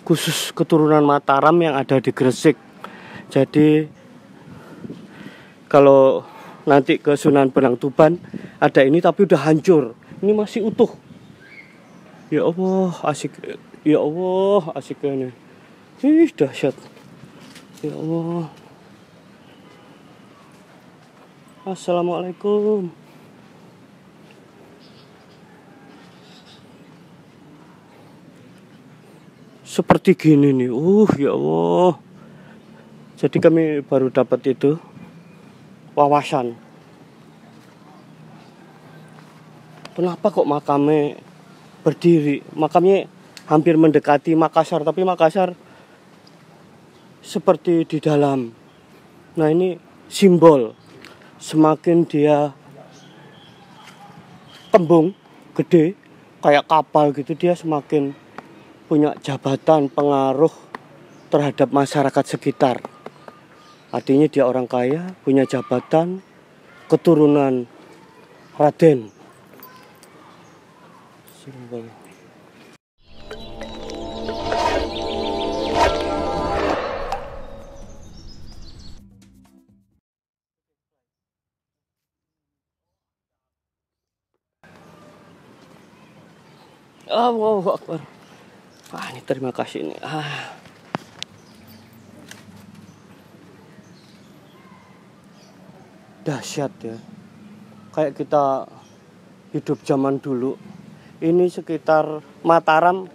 khusus keturunan Mataram yang ada di Gresik. Jadi kalau nanti ke Sunan Bonang Tuban ada ini tapi udah hancur. Ini masih utuh. Ya Allah, asik. Ya Allah, asik ini. Ih, dahsyat. Ya Allah. Assalamualaikum. Seperti gini nih. Ya Allah. Jadi kami baru dapat itu wawasan. Kenapa kok makamnya berdiri? Makamnya hampir mendekati Makassar, tapi Makassar seperti di dalam. Nah, ini simbol. Semakin dia kembung, gede, kayak kapal gitu, dia semakin punya jabatan, pengaruh terhadap masyarakat sekitar. Artinya dia orang kaya, punya jabatan, keturunan Raden. Simbol. Allahu Akbar. Ini terima kasih ini. Dahsyat ya. Kayak kita hidup zaman dulu. Ini sekitar Mataram.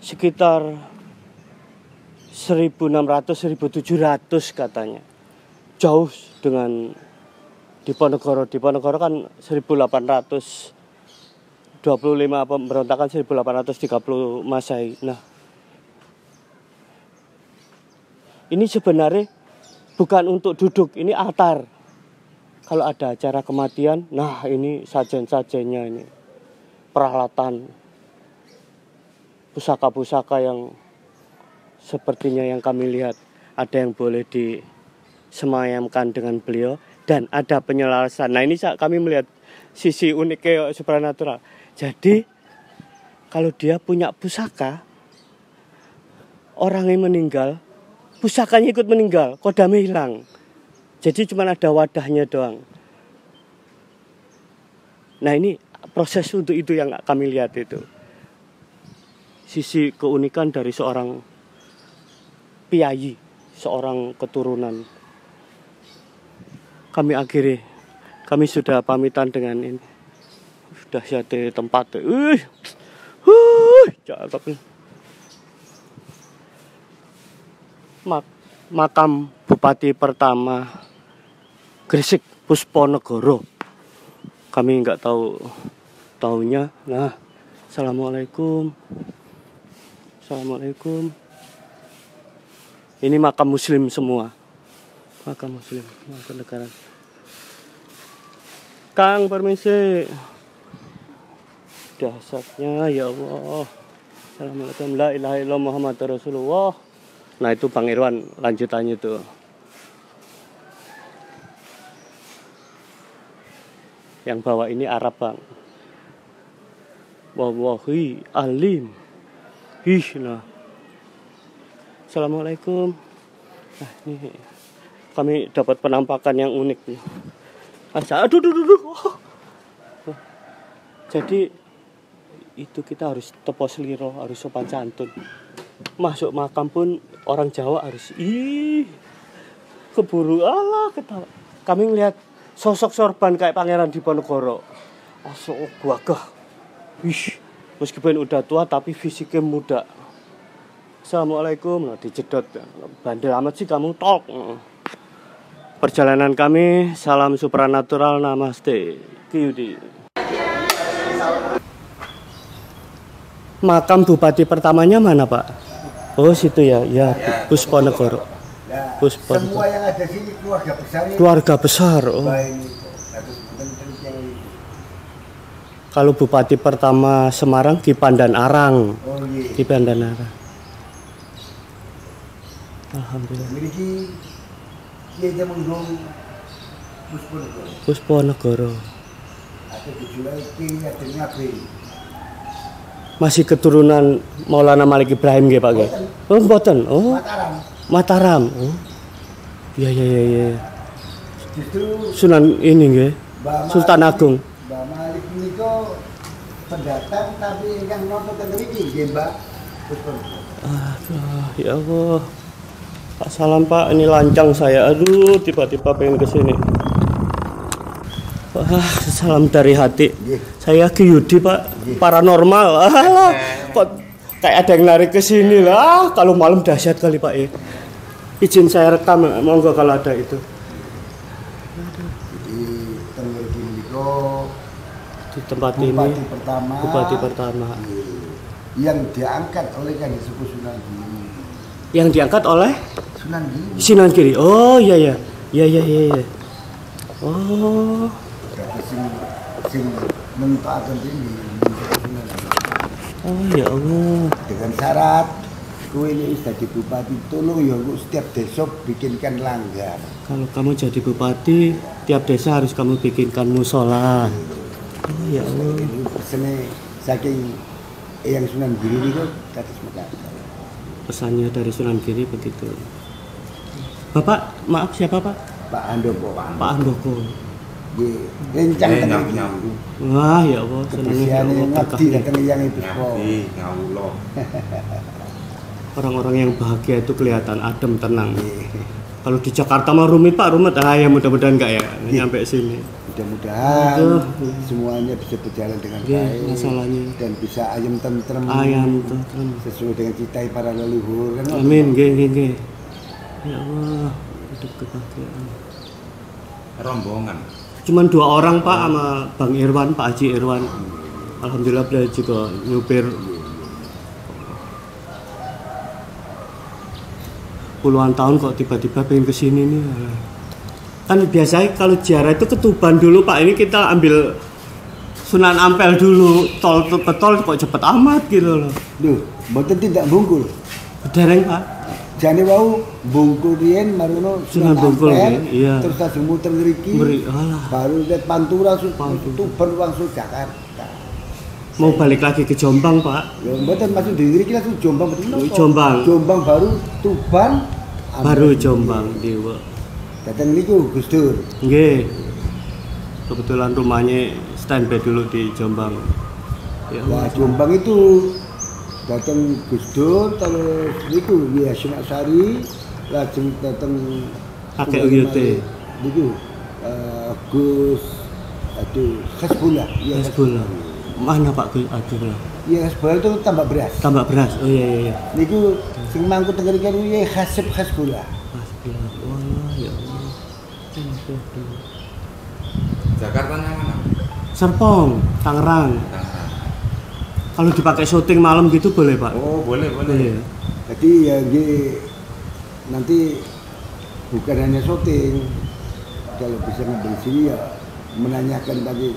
Sekitar 1600-1700 katanya. Jauh dengan Diponegoro. Diponegoro kan 1825, pemberontakan 1830 Masehi. Nah, ini sebenarnya bukan untuk duduk, ini altar. Kalau ada acara kematian, nah ini sajen-sajennya ini. Peralatan pusaka-pusaka yang sepertinya yang kami lihat, ada yang boleh disemayamkan dengan beliau dan ada penyelarasan. Nah, ini kami melihat sisi uniknya supranatural. Jadi kalau dia punya pusaka, orang yang meninggal, pusakanya ikut meninggal, kodamnya hilang. Jadi cuma ada wadahnya doang. Nah, ini proses untuk itu yang kami lihat itu. Sisi keunikan dari seorang piyayi, seorang keturunan. Kami sudah pamitan dengan ini. Sudah siate tempat. Cakep. Makam Bupati pertama Gresik, Pusponegoro. Kami nggak tahunya. Nah, assalamualaikum. Assalamualaikum. Ini makam Muslim semua. Makam Muslim, makam negara. Kang, permisi. Dahsyatnya ya Allah. Assalamualaikum. La ilaha illallah Muhammadur Rasulullah. Nah, itu Bang Irwan lanjutannya itu. Yang bawa ini Arab, Bang. Wallahi alim. Nah. Assalamualaikum. Nah, ini kami dapat penampakan yang unik nih. Aduh. Jadi itu kita harus tepo seliro, harus sopan santun. Masuk makam pun orang Jawa harus keburu ketawa. Kami melihat sosok sorban kayak Pangeran Diponegoro. Gagah. Meskipun udah tua tapi fisiknya muda. Assalamualaikum. Nah, dijedot. Bandel amat sih kamu, tok. Perjalanan kami, salam supranatural, namaste. Kyudi. Makam bupati pertamanya mana, Pak? Oh, situ ya. Ya, Pusponegoro. Semua yang ada sini keluarga besar. Keluarga besar. Oh. Kalau bupati pertama Semarang Ki Pandan Arang. Oh, iya. Ki Pandan Arang. Alhamdulillah. Memiliki Pusponegoro. Pusponegoro. Masih keturunan Maulana Malik Ibrahim nggih Pak nggih? Oh mboten. Oh. Mataram. Oh. Iya. Justru Sunan ini nggih. Sultan Agung. Mbak Malik ini kok pendatang tapi yang nopo teng mriki nggih Mbak. Aduh, ya Allah. Pak salam Pak, ini lancang saya. Aduh, tiba-tiba pengen ke sini. Wah, salam dari hati. Saya Ki Yudi Pak, paranormal. Alah, kok kayak ada yang narik ke sini lah. Kalau malam dahsyat kali Pak ya. Izin saya rekam, monggo kalau ada itu. Di tempat ini Bupati pertama yang diangkat oleh Kanjeng Suku Sunan Giri. Yang diangkat oleh Sunan Giri. Sunan Giri. Oh iya. Oh. Sing menentukan ini Sunan Giri. Oh ya Allah. Dengan syarat kowe ini wis dadi bupati, tolong ya setiap desa bikinkan langgar. Kalau kamu jadi bupati, tiap desa harus kamu bikinkan musola. Oh ya Allah. Ini pesene saking yang Sunan Giri itu kados mekaten. Pesannya dari Sunan Giri begitu. Bapak, maaf siapa Pak? Pak Handoko. Pak Handoko. Nggih, rencang tenan. Wah ya Allah, Kebersihan yang ngabdi dateng yang itu. Ngawula. Orang-orang yang bahagia itu kelihatan adem, tenang. Kalau di Jakarta mah rumit Pak, ya mudah-mudahan enggak ya nyampe sini. Mudah-mudahan semuanya bisa berjalan dengan baik. Masalahnya. Dan bisa ayam tentrem. Sesuai dengan cita para leluhur kan. Amin, nggih. Ya Allah, hidup kebahagiaan. Rombongan. Cuman 2 orang Pak sama Bang Irwan, Pak Haji Irwan. Alhamdulillah beliau juga nyupir puluhan tahun kok tiba-tiba pengen kesini nih. Kan biasanya kalau ziarah itu ke Tuban dulu Pak, ini kita ambil Sunan Ampel dulu, tol ke tol kok cepet amat gitu loh. Duh, mboten tidak bungkul. Dereng Pak. Jane wau bungkul riyen marono Sunan Bungkul iya. Terus langsung muter ngriki. Baru lihat Pantura Tuban langsung Jakarta. Mau balik lagi ke Jombang Pak. Ya mboten masuk di ngriki langsung Jombang betul. Jombang baru Tuban baru Jombang Dewa. Datang niku Gus Dur. Nggih. Kebetulan rumahnya standby dulu di Jombang. Ya, nah, Jombang itu datang Gus Dur, terus niku ya Sari, lajeng datang Kakek Uyute. Niku Gus Hasbullah. Ya, Hasbullah. Mana Pak Gus Hasbullah? Ya Hasbullah itu tambak beras. Tambak beras. Oh iya. Niku sing mangku teng kene ya Hasbullah. Hasbullah. Oh ya Allah. Jakarta yang mana? Serpong, Tangerang. Kalau dipakai syuting malam gitu boleh Pak? Oh boleh. Jadi ya nanti bukan hanya syuting, kalau bisa ngambil sini ya menanyakan tadi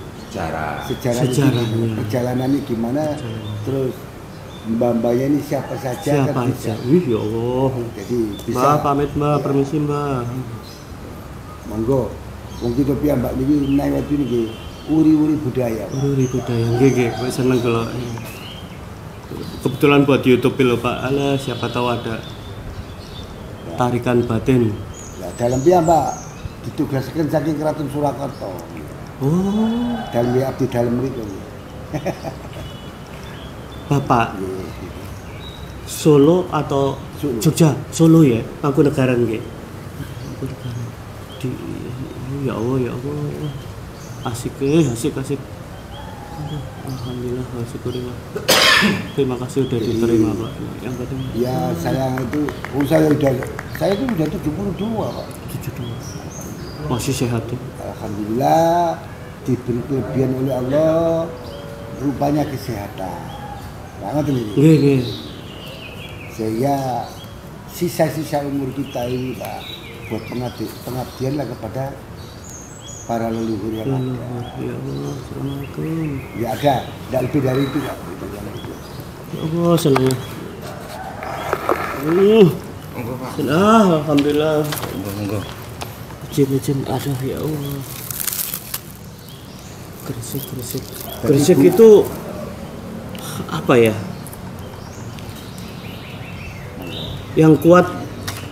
sejarahnya, perjalanannya gimana, terus mbak-mbaknya ini siapa saja. Wih ya Allah. Jadi bisa. Mbak pamit Mbak, permisi Mbak. Monggo, wong kita piyambak niki naik waktu niki uri-uri budaya. Uri budaya, nggih, gue seneng kalau kebetulan buat YouTube lho Pak. Alah, siapa tahu ada tarikan batin. Nah, dalam piyambak ditugaskan saking Keraton Surakarta. Oh, dalam abdi dalam mriku. Bapak Solo atau Jogja? Solo ya, Mangkunegaran nggih. Ya Allah. Asik. Alhamdulillah, syukurillah. Terima kasih udah diterima Pak. Yang penting. Ya saya itu saya itu udah 72 Pak. 72. Masih sehat tuh. Alhamdulillah diberi kelebihan oleh Allah rupanya kesehatan. Banget ini. Nggih. Sehingga sisa-sisa umur kita ini Pak buat pengabdian lah kepada para leluhur yang ada. Ya Allah, Assalamualaikum. Ya ada, tidak lebih dari itu Pak. Ya Allah, senang. Alhamdulillah. Monggo. Izin. Aduh ya Allah. Gresik. Gresik itu apa ya? Yang kuat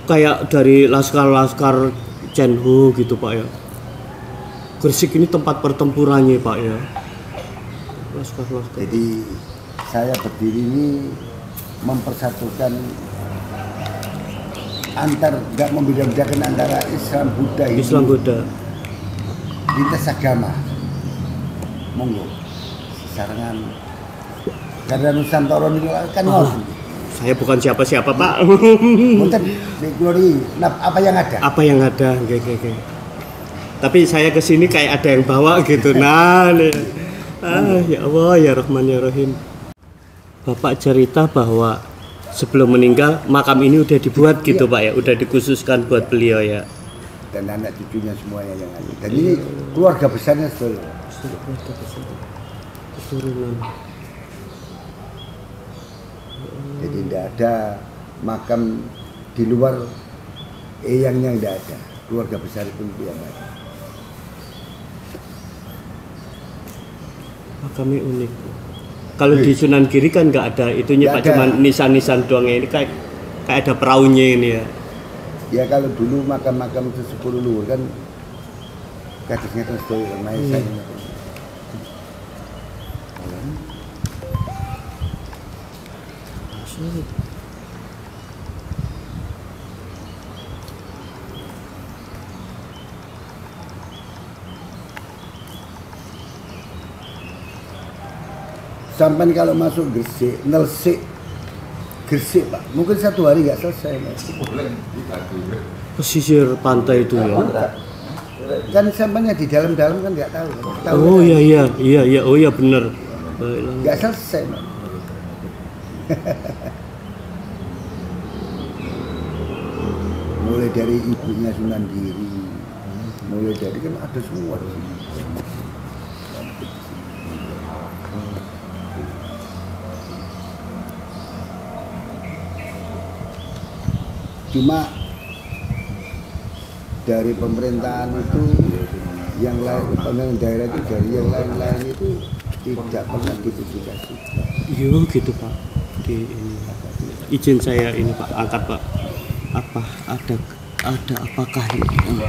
kayak dari laskar-laskar Cenhu gitu Pak ya. Gresik ini tempat pertempurannya Pak ya. Laskar-laskar. Jadi saya berdiri ini mempersatukan nggak membeda-bedakan antara Islam Buddha ini. Islam Buddha. Lintas agama. Monggo. Sarangan. Karena Nusantara ini kan Saya bukan siapa-siapa Pak. Mungkin Glory, apa yang ada? Apa yang ada, oke. Tapi saya kesini kayak ada yang bawa gitu. Nah, ya Allah, ya Rahman ya Rahim. Bapak cerita bahwa sebelum meninggal makam ini udah dibuat gitu Pak ya, udah dikhususkan buat beliau ya. Dan anak cucunya semuanya yang ada. Dan ini keluarga besarnya seluruh. Keturunan. Jadi tidak ada makam di luar eyangnya, tidak ada. Keluarga besar pun yang ada. Makamnya unik. Kalau di Sunan Giri kan nggak ada itunya Pak, cuma nisan-nisan doang. Ini kayak ada perahunya ini ya. Ya kalau dulu makam-makam itu 10 luhur kan kadangnya kan sesuai maesanya. Sampai kalau masuk Gresik, Nelsik, Gresik Pak, mungkin 1 hari nggak selesai Mas. Pesisir pantai itu ya. Kan sampainya di dalam-dalam kan nggak tahu. Oh iya, oh iya benar. Nggak selesai Mas. Mulai dari ibunya Sunan Giri, mulai dari kan ada semua. Cuma dari pemerintahan itu yang lain, pemerintahan daerah itu dari yang lain-lain itu tidak pernah dipublikasi. Iya gitu Pak. Izin saya ini Pak, angkat Pak. Apa ada apakah ini?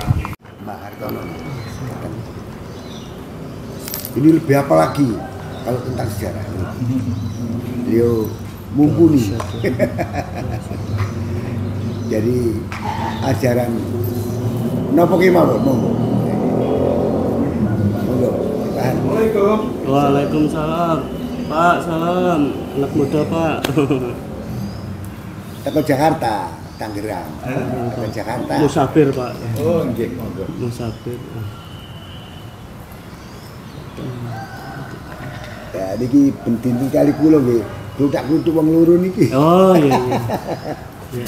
Mbak Hartono. Ini lebih apa lagi kalau tentang sejarah? Beliau mumpuni. Jadi ajaran nopo ki mawon monggo. Monggo. Assalamualaikum. Waalaikumsalam. Pak, salam. Anak muda Pak. Teko Jakarta, Tangerang. Teko Jakarta. Musafir Pak. Oh, nggih, monggo. Musafir. Ya niki penting kali kula nggih. Kluthak-kluthuk wong loro niki. Oh iya. Ya,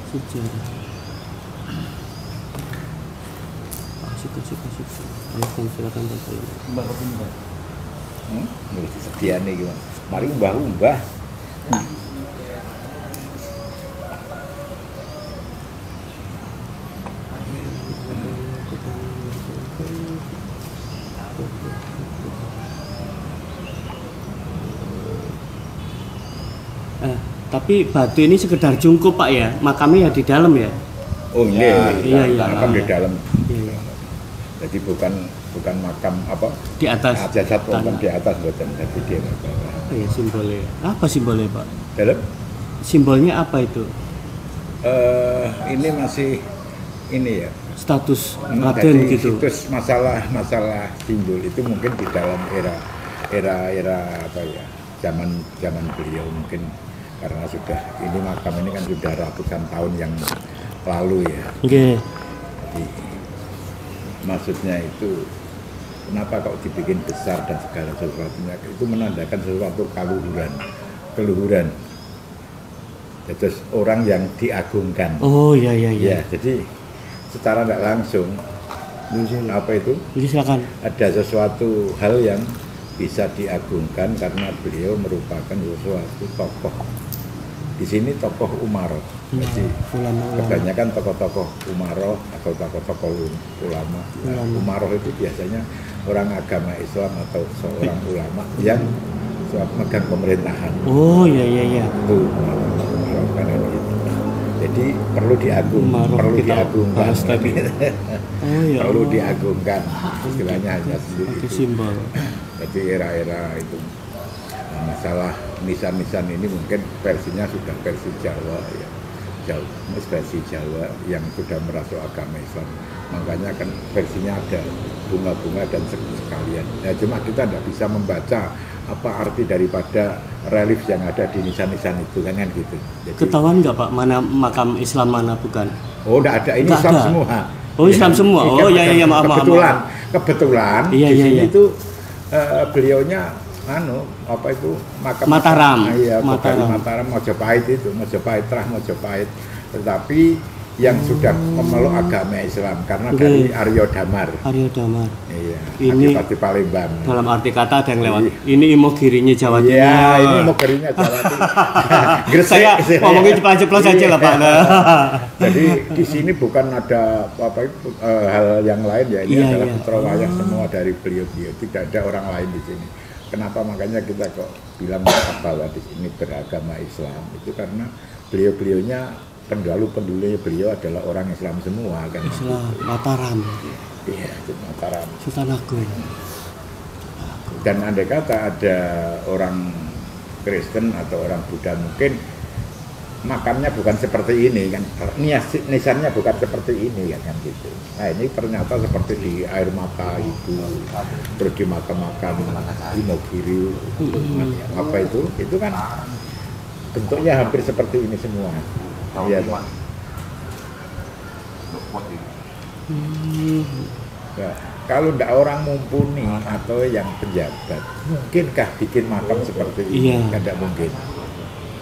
sejarah. Kasih. Silakan Pak. Mbah Mbah. Wis disediane iki, Mas. Mari mbah-mbah. Tapi batu ini sekedar jungkup Pak ya, makamnya ya di dalam ya. Oh iya, makam di dalam. Iya. Jadi bukan makam apa? Di atas. Jasad wonten di atas mboten. Jadi dia Apa ya simbolnya? Apa simbolnya Pak? dalam Simbolnya apa itu? ini masih ini ya. Status Raden gitu. Terus masalah simbol itu mungkin di dalam era apa ya? Zaman beliau mungkin karena sudah ini makam ini kan sudah ratusan tahun yang lalu ya. Oke. Jadi, maksudnya itu kenapa kok dibikin besar dan segala sesuatunya itu menandakan sesuatu keluhuran. Terus orang yang diagungkan. Oh iya. Ya, jadi secara tidak langsung apa itu? Jadi silakan. Ada sesuatu hal yang bisa diagungkan karena beliau merupakan sesuatu tokoh Di sini tokoh Umaroh. Jadi ulama-ulama. kebanyakan tokoh-tokoh Umaroh atau tokoh-tokoh ulama. Nah, Umaroh itu biasanya orang agama Islam atau seorang ulama yang megang pemerintahan. Oh iya. Itu Umaroh karena itu. Jadi perlu diagungkan. Tadi. Oh iya. Perlu diagungkan. Istilahnya hanya sendiri. Pakai simbol. Jadi era-era itu. Nah, masalah nisan-nisan ini mungkin versinya sudah versi Jawa ya. Versi Jawa yang sudah merasuk agama Islam. Makanya kan versinya ada bunga-bunga dan sekalian. Ya cuma kita tidak bisa membaca apa arti daripada relief yang ada di nisan-nisan itu kan gitu. Jadi, ketahuan nggak Pak mana makam Islam mana bukan? Oh, tidak ada, ini Nggak Islam ada. semua. Oh, Islam semua. Oh iya maaf. Kebetulan Iya, di sini iya. itu beliaunya apa itu makam Mataram. Iya, Mataram. Mataram Mojopahit itu, Mojopahit. Tetapi yang sudah memeluk agama Islam karena dari Aryo Damar. Aryo Damar. Iya, Ini Adipati Palembang. dalam arti kata ada yang lewat. Ini imogirinya Jawa Timur. Iya, ini imogirinya Jawa Timur. Gresik. Saya ngomongin ceplos saja lah Pak. Jadi di sini bukan ada apa itu hal yang lain ya, ini Iya, adalah iya. putra wayang semua dari beliau-beliau. Tidak ada orang lain di sini. Kenapa makanya kita kok bilang bahwa di sini beragama Islam itu karena beliau-beliaunya pendahulu-pendahulunya beliau adalah orang Islam semua kan. Islam Mataram. Iya, itu Mataram. Sultan Agung. Dan andai kata ada orang Kristen atau orang Buddha mungkin makamnya bukan seperti ini kan, nisannya bukan seperti ini kan gitu. Nah ini ternyata seperti di air mata itu, terus di makam-makam Imogiri, apa itu kan bentuknya hampir seperti ini semua. Iya. Ya, kalau tidak orang mumpuni atau yang pejabat, mungkinkah bikin makam seperti ini? Iya. Kan tidak mungkin.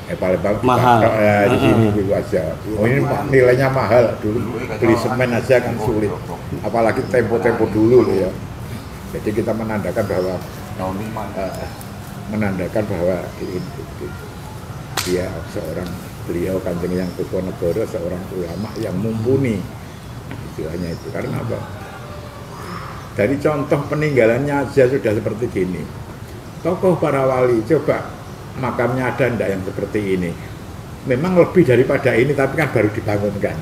Paling bagus Mahal. di sini dulu aja. Oh ini nilainya mahal dulu. Beli semen aja kan sulit. Apalagi tempo-tempo dulu ya. Jadi kita menandakan bahwa dia seorang beliau Kanjeng Yang Diponegoro seorang ulama yang mumpuni. Istilahnya itu karena apa? Dari contoh peninggalannya aja sudah seperti gini. Tokoh para wali coba makamnya ada ndak yang seperti ini? Memang lebih daripada ini tapi kan baru dibangunkan.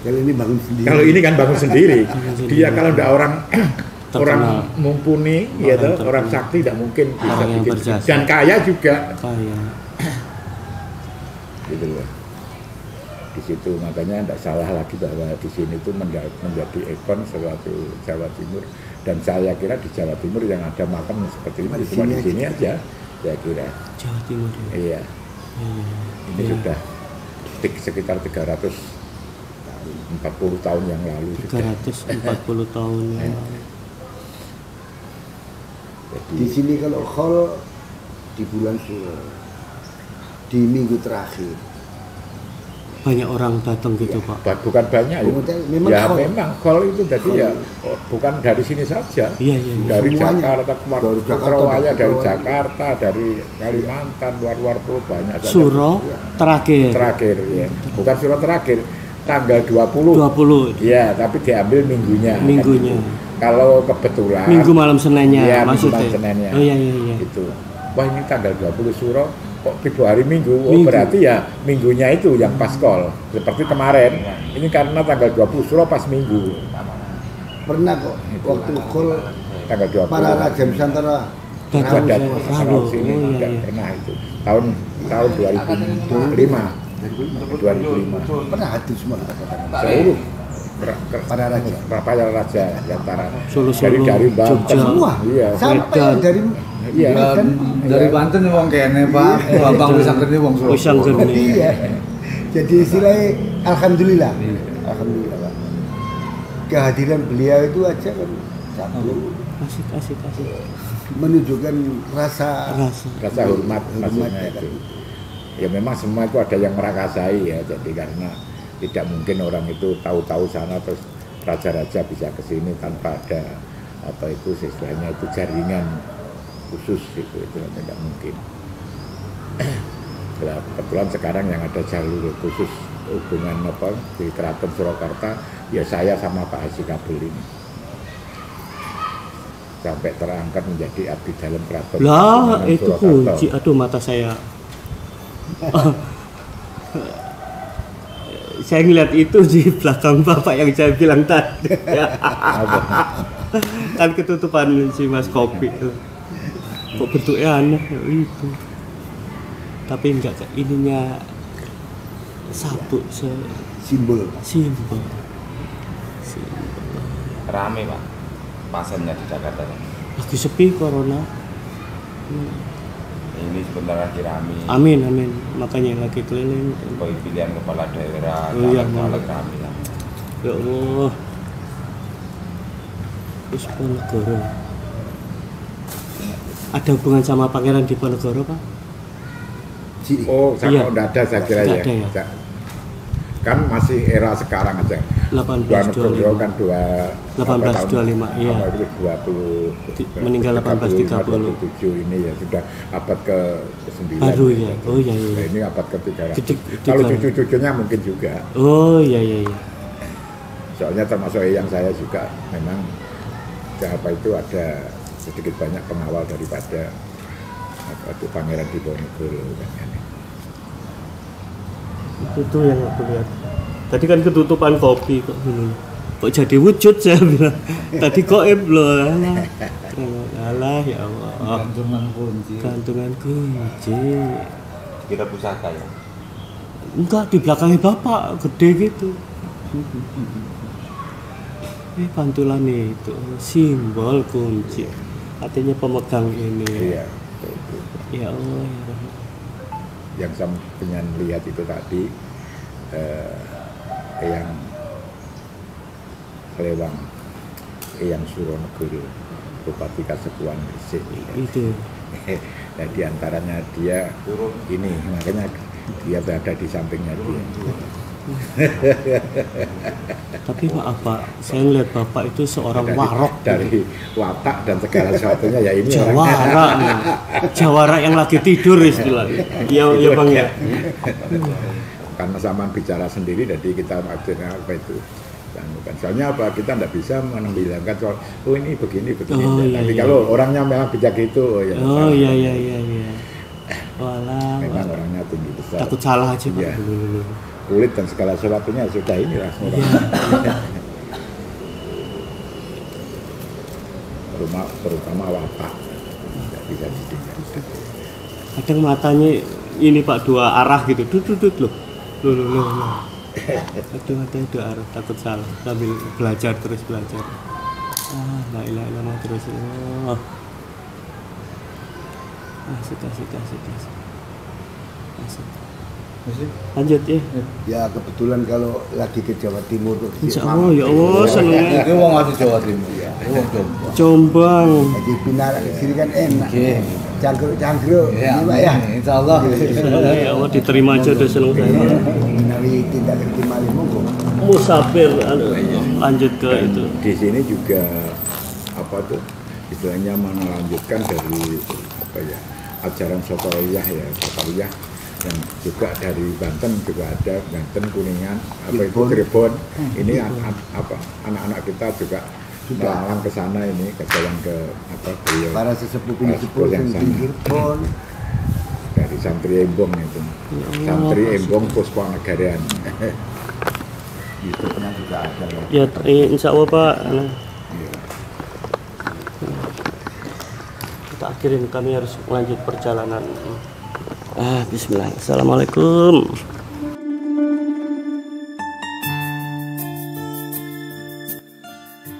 Kalau ini bangun sendiri. Kalau ini kan bangun sendiri. Dia kalau ndak orang Terkenal. mumpuni gitu, orang sakti tidak mungkin bisa Orang yang bikin. berjasa. Dan kaya juga. Kaya. Gitu loh. Di situ makanya tidak salah lagi bahwa di sini itu menjadi ikon suatu Jawa Timur dan saya kira di Jawa Timur yang ada makam seperti ini cuma di sini aja saya kira. Jawa Timur. Iya. Ini sudah sekitar 340 tahun yang lalu. 340 tahun yang lalu. Di sini kalau khol di bulan Suro, di minggu terakhir. Banyak orang datang gitu Pak. Bukan banyak ya. Memang Ya khol. memang khol itu tadi ya bukan dari sini saja. Iya. Dari Semuanya. Jakarta, Dari Jakarta, Surabaya, dari Jakarta. Jakarta, dari Kalimantan, luar pulau banyak. saja. Suro terakhir. Terakhir ya. Bukan Suro terakhir, tanggal 20. 20. Iya, tapi diambil minggunya. Minggunya. Kan gitu. Kalau kebetulan Minggu malam Seninnya Iya, maksudnya. Minggu malam Seninnya. Oh iya. Itu. Wah, ini tanggal 20 Suro kok tiba hari Minggu. Oh, Minggu. berarti ya minggunya itu yang pas kol. Seperti kemarin. Ini karena tanggal 20 Suro pas Minggu. Pernah kok waktu khol Tanggal 20. para raja Nusantara Datang. Ada Rabu. sini Oh, iya, tidak iya. pernah itu. Tahun 2005. 2005. pernah hadir semua katakan. Seluruh Para raja. para raja antara Solo, dari Banten Jogja. Semua. Iya. Sampai Medan. dari Iya. Medan. Dari Banten wong kene Pak, Bambang Wisangkeni wong Solo. Wisangkeni. Iya. Jadi istilahnya alhamdulillah. Alhamdulillah Pak. Kehadiran beliau itu aja kan satu Asik. menunjukkan rasa Rasa hormat maksudnya ya, itu. Ya memang semua itu ada yang merakasai ya. Jadi karena tidak mungkin orang itu tahu-tahu sana terus raja-raja bisa ke sini tanpa ada apa itu istilahnya itu jaringan khusus itu tidak mungkin. kebetulan sekarang yang ada jalur khusus hubungan apa di Keraton Surakarta ya saya sama Pak Haji Kabul ini sampai terangkat menjadi abdi dalam Keraton Lah itu Surakarta. kunci. Aduh mata saya. Saya ngeliat itu di belakang bapak yang saya bilang tadi. Kan ketutupan si Mas Kopi itu. Kok bentuknya aneh itu. Tapi enggak, ininya satu Simbol. simbol. Rame Pak pasiennya di Jakarta. Lagi sepi corona. Ini sebentar lagi rame. Amin amin. Makanya lagi keliling. Pilihan kepala daerah, Oh, iya, caleg rame lah. Ya Allah. Diponegoro. Ada hubungan sama Pangeran Diponegoro, Pak? Sini. Oh, Iya. enggak ada saya kira Nggak ya. ada ya? Nggak. Kan masih era sekarang aja. 1825. kan 1825, iya. Apa itu 20 Meninggal 1830. 27 ini ya sudah abad ke-9. Baru ya. Oh iya iya. Nah, ini abad ke-300. Tiga- Kalau tiga- cucu-cucunya mungkin juga. Oh iya iya iya. Soalnya termasuk yang saya juga memang apa itu ada sedikit banyak pengawal daripada apa itu Pangeran Diponegoro kan. Itu tuh yang aku lihat. Tadi kan ketutupan kopi kok ini. Kok jadi wujud saya bilang. Tadi goib loh. Alah ya Allah. Gantungan kunci. Gantungan kunci. Kita pusaka ya. Enggak, di belakangnya bapak gede gitu. Ini pantulan itu simbol kunci. Artinya pemegang ini. Iya. Ya Allah ya Rahman. Yang sampeyan lihat itu tadi yang Lewang yang Suronegoro Bupati Kasepuhan Gresik Itu. nah diantaranya dia ini makanya dia berada di sampingnya dia Tapi maaf Pak, saya ngeliat bapak itu seorang warok. dari watak dan segala sesuatunya ya ini Jawara nih. Jawara yang lagi tidur istilahnya. Iya iya Bang ya. karena sama bicara sendiri jadi kita akhirnya apa itu kan soalnya apa kita tidak bisa menambilkan soal oh ini begini Oh, iya, nanti iya. kalau orangnya memang bijak gitu ya Oh iya iya iya iya. Walah. memang orangnya tinggi besar Takut salah aja Pak. Iya. Kulit dan segala sesuatunya sudah inilah rumah terutama watak tidak bisa ditinggalkan. Kadang matanya ini Pak dua arah gitu. Duduk loh. Loh. Kadang matanya dua arah, takut salah. Sambil belajar terus belajar. La ilaha illallah terus. Oh. Asik. Lanjut ya. Ya kebetulan kalau lagi ke Jawa Timur tuh Insya Allah ya Allah seneng. Ini wong asli Jawa Timur. Wong Jombang. Jombang. Lagi pindah ke sini kan enak. Oke. Cangkruk Ya, ini Pak ya. insyaallah. Seneng ya Allah diterima aja udah seneng saya. Menawi tindak terima monggo. Musafir lanjut ke itu. Di sini juga apa tuh istilahnya melanjutkan dari apa ya ajaran Sotoiyah yang juga dari Banten juga ada Banten Kuningan apa itu Cirebon ini anak-anak kita juga melalang ke sana ini ke jalan ke apa beliau Para sesepuh para sepuh yang sana pinggir pon. dari santri Embong itu santri Embong Puspanegaraan YouTube-nya juga ada ya. Ya insya Allah Pak. Nah, kita akhirin kami harus melanjut perjalanan. Bismillah. Assalamualaikum.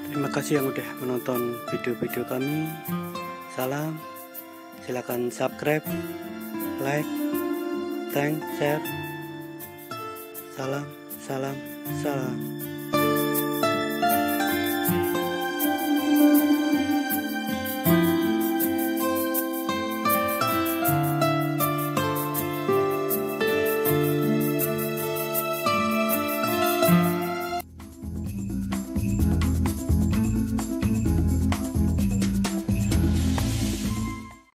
Terima kasih yang udah menonton video-video kami. Salam. Silakan subscribe, like, thank, share. Salam.